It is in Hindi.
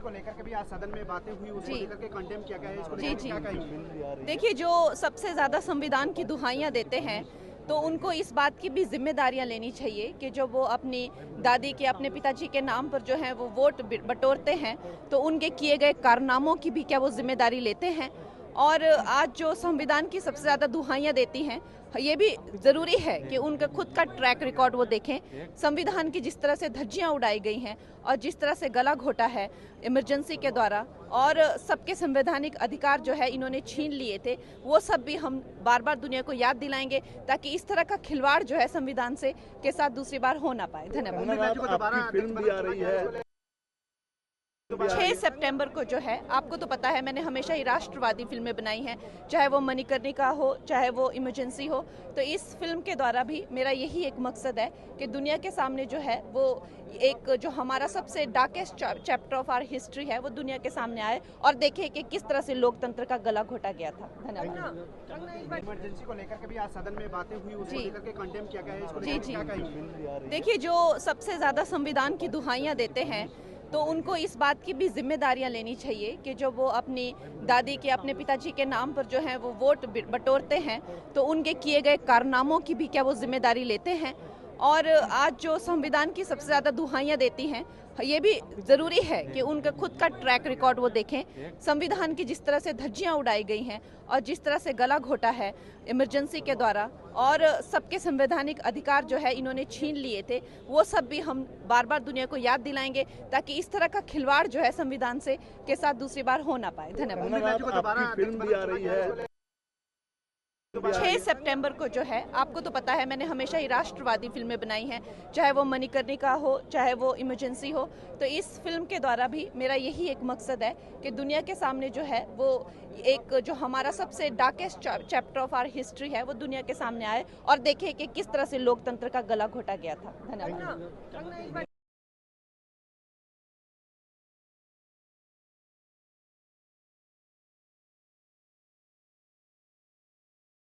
को लेकर के भी आज सदन में बातें हुई, उसको लेकर के कंडेम किया गया है, इसको जी लेकर जी क्या कहेंगे? देखिए, जो सबसे ज़्यादा संविधान की दुहाइयाँ देते हैं तो उनको इस बात की भी जिम्मेदारियां लेनी चाहिए कि जो वो अपनी दादी के, अपने पिताजी के नाम पर जो है वो वोट बटोरते हैं, तो उनके किए गए कारनामों की भी क्या वो जिम्मेदारी लेते हैं। और आज जो संविधान की सबसे ज़्यादा दुहाइयाँ देती हैं, ये भी ज़रूरी है कि उनका खुद का ट्रैक रिकॉर्ड वो देखें। संविधान की जिस तरह से धज्जियाँ उड़ाई गई हैं और जिस तरह से गला घोटा है इमरजेंसी के द्वारा, और सबके संवैधानिक अधिकार जो है इन्होंने छीन लिए थे, वो सब भी हम बार बार दुनिया को याद दिलाएंगे ताकि इस तरह का खिलवाड़ जो है संविधान से के साथ दूसरी बार हो ना पाए। धन्यवाद। फिल्म भी आ रही है 6 सितंबर को जो है, आपको तो पता है मैंने हमेशा ही राष्ट्रवादी फिल्में बनाई हैं, चाहे वो मणिकर्णिका हो, चाहे वो इमरजेंसी हो। तो इस फिल्म के द्वारा भी मेरा यही एक मकसद है कि दुनिया के सामने जो है वो एक जो हमारा सबसे darkest chapter of our history है वो दुनिया के सामने आए और देखे कि किस तरह से लोकतंत्र का गला घोटा गया था। धन्यवाद। इमरजेंसी को लेकर के भी आज सदन में बातें हुई, उसको लेकर के कंडेम किया गया है, इसको जी लेकर के जी क्या कहेंगे? देखिए, जो सबसे ज़्यादा संविधान की दुहाइयाँ देते हैं तो उनको इस बात की भी जिम्मेदारियां लेनी चाहिए कि जो वो अपनी दादी के, अपने पिताजी के नाम पर जो है वो वोट बटोरते हैं, तो उनके किए गए कारनामों की भी क्या वो जिम्मेदारी लेते हैं। और आज जो संविधान की सबसे ज़्यादा दुहाइयाँ देती हैं, ये भी ज़रूरी है कि उनका खुद का ट्रैक रिकॉर्ड वो देखें। संविधान की जिस तरह से धज्जियाँ उड़ाई गई हैं और जिस तरह से गला घोटा है इमरजेंसी के द्वारा, और सबके संवैधानिक अधिकार जो है इन्होंने छीन लिए थे, वो सब भी हम बार बार दुनिया को याद दिलाएंगे ताकि इस तरह का खिलवाड़ जो है संविधान से के साथ दूसरी बार हो ना पाए। धन्यवाद। फिल्म भी आ रही है 6 सितंबर को जो है, आपको तो पता है मैंने हमेशा ही राष्ट्रवादी फिल्में बनाई हैं, चाहे वो मणिकर्णिका हो, चाहे वो इमरजेंसी हो। तो इस फिल्म के द्वारा भी मेरा यही एक मकसद है कि दुनिया के सामने जो है वो एक जो हमारा सबसे darkest chapter of our history है वो दुनिया के सामने आए और देखे कि किस तरह से लोकतंत्र का गला घोटा गया था। धन्यवाद।